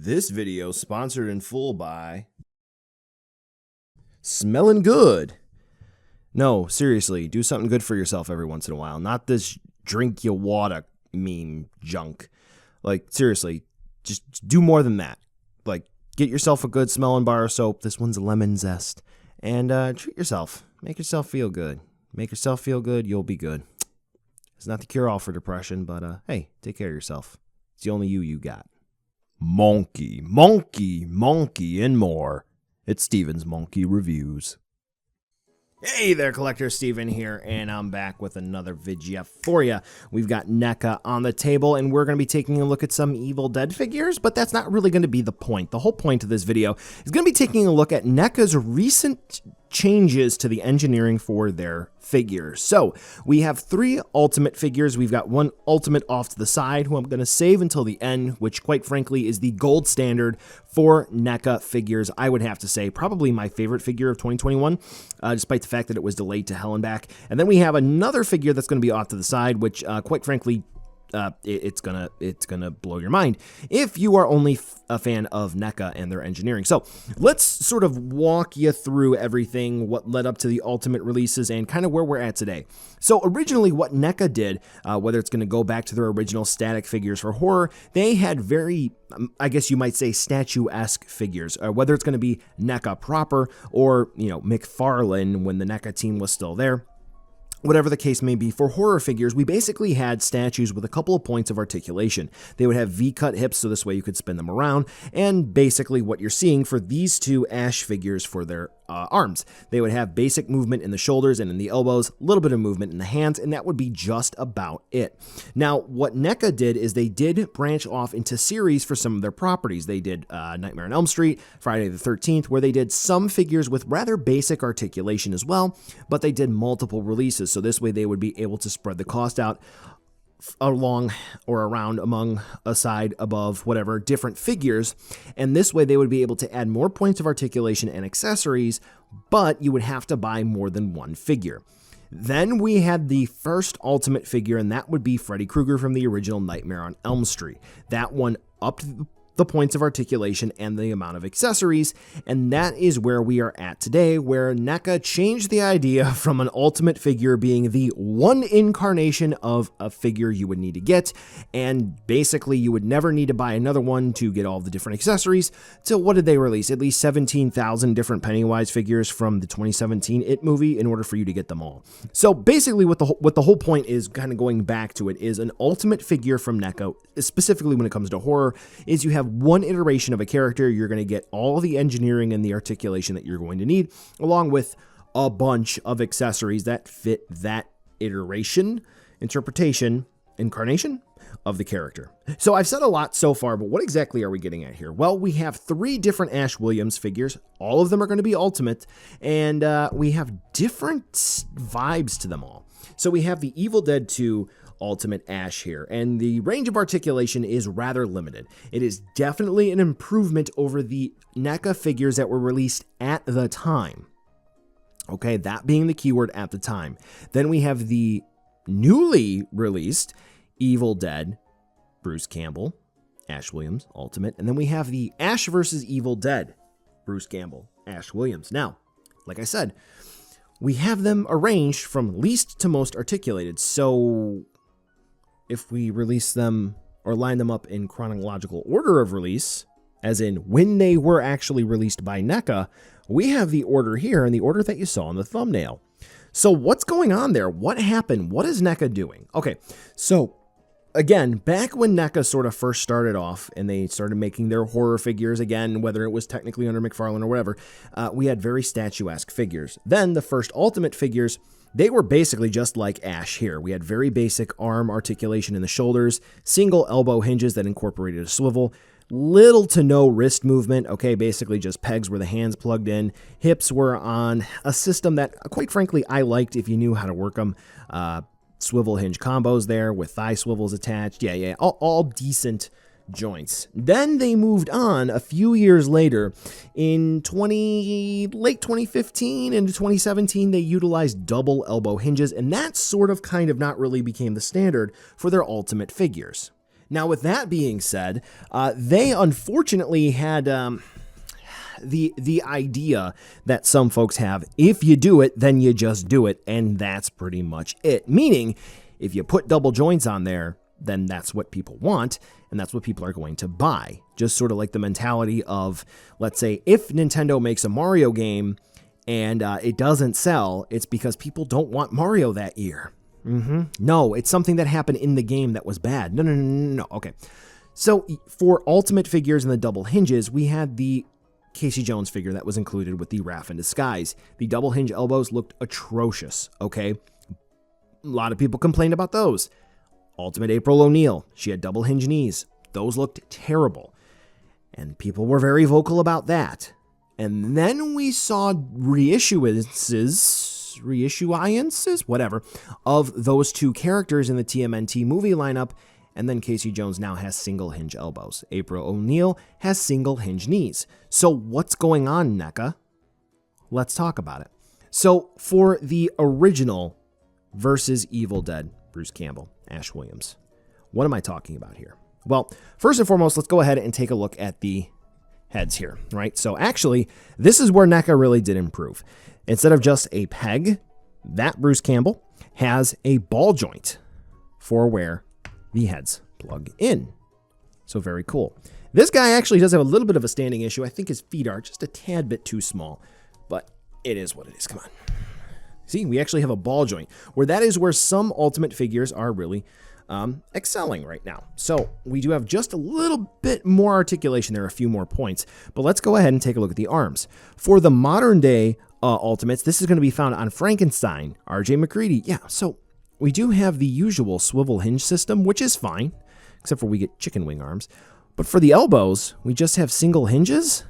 This video sponsored in full by Smelling Good. No, seriously, do something good for yourself every once in a while. Not this drink your water meme junk. Like, seriously, just do more than that. Like, get yourself a good smelling bar of soap. This one's lemon zest. And treat yourself. Make yourself feel good. Make yourself feel good, you'll be good. It's not the cure-all for depression, but hey, take care of yourself. It's the only you got. Monkey, monkey, monkey, and more. It's Steven's Monkey Reviews. Hey there, Collector Steven here, and I'm back with another video for you. We've got NECA on the table, and we're going to be taking a look at some Evil Dead figures, but that's not really going to be the point. The whole point of this video is going to be taking a look at NECA's recent changes to the engineering for their figures. So we have 3 Ultimate figures. We've got 1 Ultimate off to the side, who I'm going to save until the end, which quite frankly is the gold standard for NECA figures. I would have to say probably my favorite figure of 2021, despite the fact that it was delayed to hell and back. And then we have another figure that's going to be off to the side, which quite frankly it's gonna blow your mind if you are only a fan of NECA and their engineering. So let's sort of walk you through everything, what led up to the Ultimate releases, and kind of where we're at today. So originally what NECA did, whether it's going to go back to their original static figures for horror, they had very, I guess you might say, statue-esque figures, whether it's going to be NECA proper or, you know, McFarlane when the NECA team was still there. Whatever the case may be, for horror figures, we basically had statues with a couple of points of articulation. They would have V-cut hips, so this way you could spin them around, and basically what you're seeing for these 2 Ash figures for their arms. They would have basic movement in the shoulders and in the elbows, a little bit of movement in the hands, and that would be just about it. Now, what NECA did is they did branch off into series for some of their properties. They did Nightmare on Elm Street, Friday the 13th, where they did some figures with rather basic articulation as well, but they did multiple releases. So this way they would be able to spread the cost out along or around, among, aside, above, whatever, different figures. And this way they would be able to add more points of articulation and accessories, but you would have to buy more than 1 figure. Then we had the first Ultimate figure, and that would be Freddy Krueger from the original Nightmare on Elm Street. That one upped the points of articulation and the amount of accessories, and that is where we are at today, where NECA changed the idea from an Ultimate figure being the one incarnation of a figure you would need to get, and basically you would never need to buy another one to get all the different accessories. So what did they release? At least 17,000 different Pennywise figures from the 2017 It movie in order for you to get them all. So basically what the whole point is, kind of going back to it, is an Ultimate figure from NECA, specifically when it comes to horror, is you have 1 iteration of a character. You're going to get all the engineering and the articulation that you're going to need, along with a bunch of accessories that fit that iteration, interpretation, incarnation of the character. So I've said a lot so far, but what exactly are we getting at here? Well, we have 3 different Ash Williams figures. All of them are going to be Ultimate, and we have different vibes to them all. So we have the Evil Dead 2 Ultimate Ash here, and the range of articulation is rather limited. It is definitely an improvement over the NECA figures that were released at the time. Okay, that being the keyword, at the time. Then we have the newly released Evil Dead Bruce Campbell, Ash Williams Ultimate, and then we have the Ash vs. Evil Dead Bruce Campbell, Ash Williams. Now, like I said, we have them arranged from least to most articulated, so if we release them or line them up in chronological order of release, as in when they were actually released by NECA, we have the order here in the order that you saw in the thumbnail. So what's going on there? What happened? What is NECA doing? Okay, so again, back when NECA sort of first started off and they started making their horror figures, again, whether it was technically under McFarlane or whatever, we had very statuesque figures. Then the first Ultimate figures, they were basically just like Ash here. We had very basic arm articulation in the shoulders, single elbow hinges that incorporated a swivel, little to no wrist movement, okay, basically just pegs where the hands plugged in. Hips were on a system that, quite frankly, I liked if you knew how to work them. Swivel hinge combos there with thigh swivels attached. Yeah, all decent joints. Then they moved on a few years later. In late 2015 into 2017, they utilized double elbow hinges, and that sort of kind of not really became the standard for their Ultimate figures. Now, with that being said, they unfortunately had the idea that some folks have, if you do it, then you just do it, and that's pretty much it. Meaning, if you put double joints on there, then that's what people want, and that's what people are going to buy. Just sort of like the mentality of, let's say, if Nintendo makes a Mario game and it doesn't sell, it's because people don't want Mario that year. No, it's something that happened in the game that was bad. No. Okay. So for Ultimate figures and the double hinges, we had the Casey Jones figure that was included with the Raph in Disguise. The double hinge elbows looked atrocious, okay? A lot of people complained about those. Ultimate April O'Neil, she had double hinge knees. Those looked terrible. And people were very vocal about that. And then we saw reissuances, whatever, of those two characters in the TMNT movie lineup, and then Casey Jones now has single hinge elbows. April O'Neil has single hinge knees. So what's going on, NECA? Let's talk about it. So for the original versus Evil Dead, Bruce Campbell, Ash Williams, what am I talking about here? Well, first and foremost, let's go ahead and take a look at the heads here, right? So actually, this is where NECA really did improve. Instead of just a peg, that Bruce Campbell has a ball joint for where the heads plug in. So very cool. This guy actually does have a little bit of a standing issue. I think his feet are just a tad bit too small, but it is what it is. Come on. See, we actually have a ball joint, where that is where some Ultimate figures are really excelling right now. So we do have just a little bit more articulation there, a few more points, but let's go ahead and take a look at the arms. For the modern day Ultimates, this is going to be found on Frankenstein, RJ McCready. Yeah, so we do have the usual swivel hinge system, which is fine, except for we get chicken wing arms. But for the elbows, we just have single hinges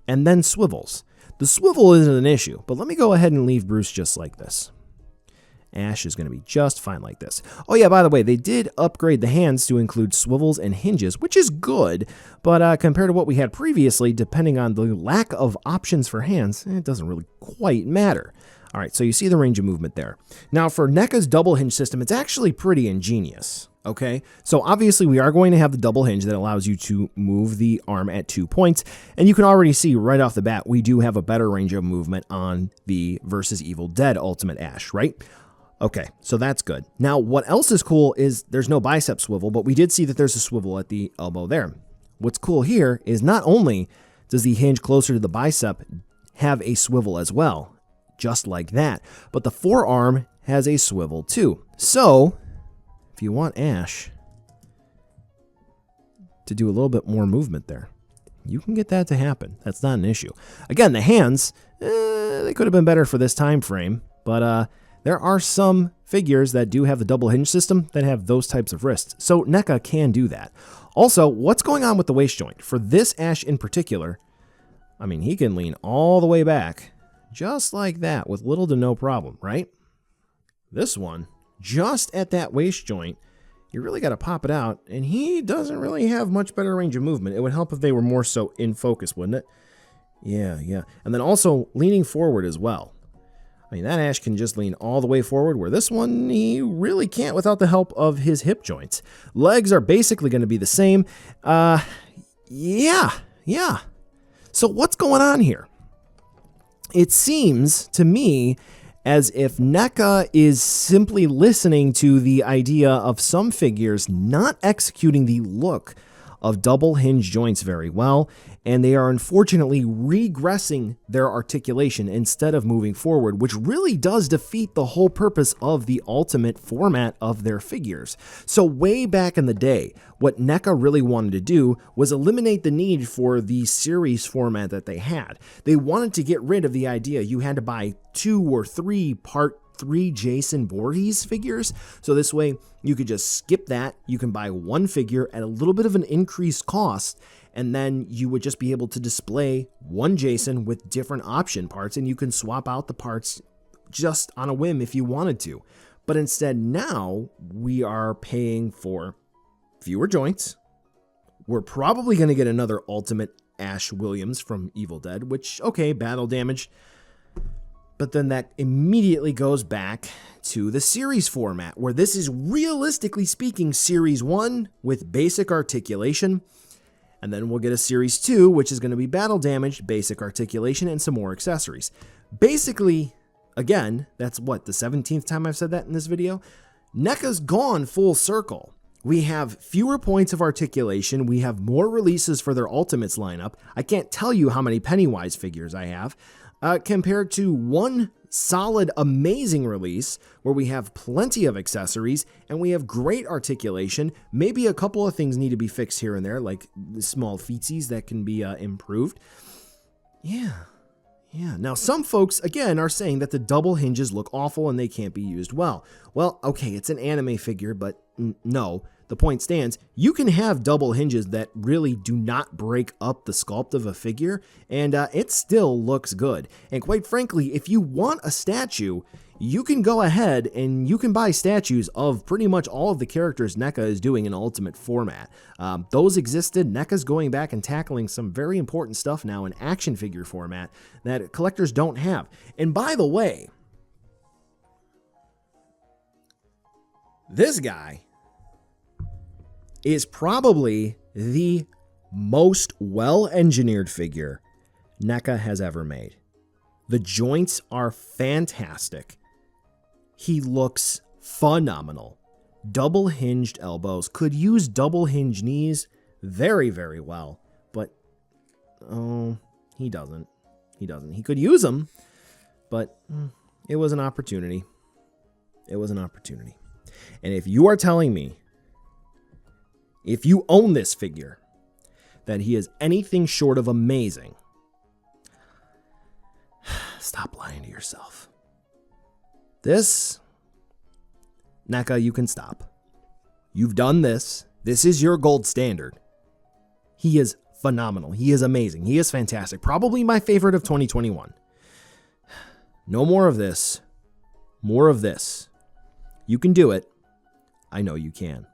and then swivels. The swivel isn't an issue, but let me go ahead and leave Bruce just like this. Ash is going to be just fine like this. Oh yeah, by the way, they did upgrade the hands to include swivels and hinges, which is good, but compared to what we had previously, depending on the lack of options for hands, it doesn't really quite matter. All right, so you see the range of movement there. Now for NECA's double hinge system, it's actually pretty ingenious, okay? So obviously we are going to have the double hinge that allows you to move the arm at 2 points, and you can already see right off the bat, we do have a better range of movement on the versus Evil Dead Ultimate Ash, right? Okay, so that's good. Now, what else is cool is there's no bicep swivel, but we did see that there's a swivel at the elbow there. What's cool here is not only does the hinge closer to the bicep have a swivel as well, just like that, but the forearm has a swivel too. So, if you want Ash to do a little bit more movement there, you can get that to happen. That's not an issue. Again, the hands, they could have been better for this time frame, but there are some figures that do have the double hinge system that have those types of wrists. So NECA can do that. Also, what's going on with the waist joint? For this Ash in particular, I mean, he can lean all the way back just like that with little to no problem, right? This one, just at that waist joint, you really got to pop it out, and he doesn't really have much better range of movement. It would help if they were more so in focus, wouldn't it? Yeah. And then also leaning forward as well. I mean, that Ash can just lean all the way forward, where this one, he really can't without the help of his hip joints. Legs are basically going to be the same. Yeah. So what's going on here? It seems to me as if NECA is simply listening to the idea of some figures not executing the look of double hinge joints very well, and they are unfortunately regressing their articulation instead of moving forward, which really does defeat the whole purpose of the Ultimate format of their figures. So way back in the day, what NECA really wanted to do was eliminate the need for the series format that they had. They wanted to get rid of the idea you had to buy 2 or 3 part 3 Jason Voorhees figures, so this way you could just skip that. You can buy one figure at a little bit of an increased cost, and then you would just be able to display one Jason with different option parts, and you can swap out the parts just on a whim if you wanted to. But instead now we are paying for fewer joints. We're probably going to get another Ultimate Ash Williams from Evil Dead, which, okay, battle damage, But then that immediately goes back to the series format, where this is realistically speaking series 1 with basic articulation. And then we'll get a series 2, which is going to be battle damage, basic articulation, and some more accessories. Basically, again, that's what, the 17th time I've said that in this video? NECA's gone full circle. We have fewer points of articulation. We have more releases for their Ultimates lineup. I can't tell you how many Pennywise figures I have, compared to one solid, amazing release where we have plenty of accessories and we have great articulation. Maybe a couple of things need to be fixed here and there, like small featsies that can be improved. Yeah. Now, some folks, again, are saying that the double hinges look awful and they can't be used well. Well, okay, it's an anime figure, but no. The point stands, you can have double hinges that really do not break up the sculpt of a figure, and it still looks good. And quite frankly, if you want a statue, you can go ahead and you can buy statues of pretty much all of the characters NECA is doing in Ultimate format. Those existed. NECA's going back and tackling some very important stuff now in action figure format that collectors don't have. And by the way, this guy is probably the most well-engineered figure NECA has ever made. The joints are fantastic. He looks phenomenal. Double hinged elbows. Could use double hinge knees very, very well. But, oh, he doesn't. He could use them, but it was an opportunity. It was an opportunity. And if you are telling me, if you own this figure, that he is anything short of amazing, stop lying to yourself. This, NECA, you can stop. You've done this. This is your gold standard. He is phenomenal. He is amazing. He is fantastic. Probably my favorite of 2021. No more of this. More of this. You can do it. I know you can.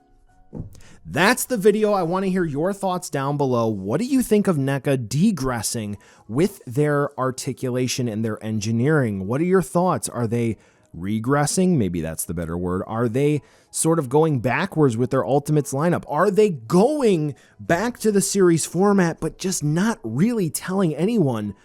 That's the video. I want to hear your thoughts down below. What do you think of NECA degressing with their articulation and their engineering? What are your thoughts? Are they regressing? Maybe that's the better word. Are they sort of going backwards with their Ultimates lineup? Are they going back to the series format, but just not really telling anyone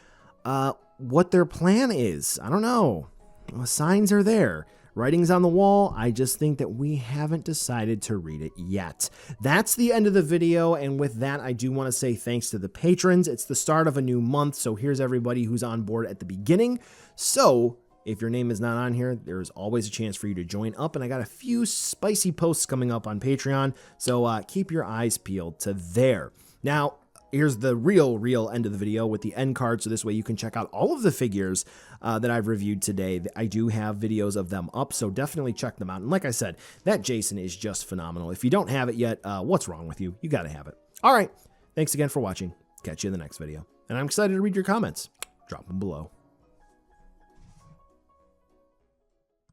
what their plan is? I don't know. The signs are there. Writing's on the wall. I just think that we haven't decided to read it yet. That's the end of the video, and with that, I do want to say thanks to the patrons. It's the start of a new month, so here's everybody who's on board at the beginning. So if your name is not on here, there's always a chance for you to join up, and I got a few spicy posts coming up on Patreon, so keep your eyes peeled to there. Now, here's the real end of the video with the end card, so this way you can check out all of the figures that I've reviewed today. I do have videos of them up, so definitely check them out. And like I said, that Jason is just phenomenal. If you don't have it yet, what's wrong with you? You got to have it. All right, thanks again for watching. Catch you in the next video. And I'm excited to read your comments. Drop them below.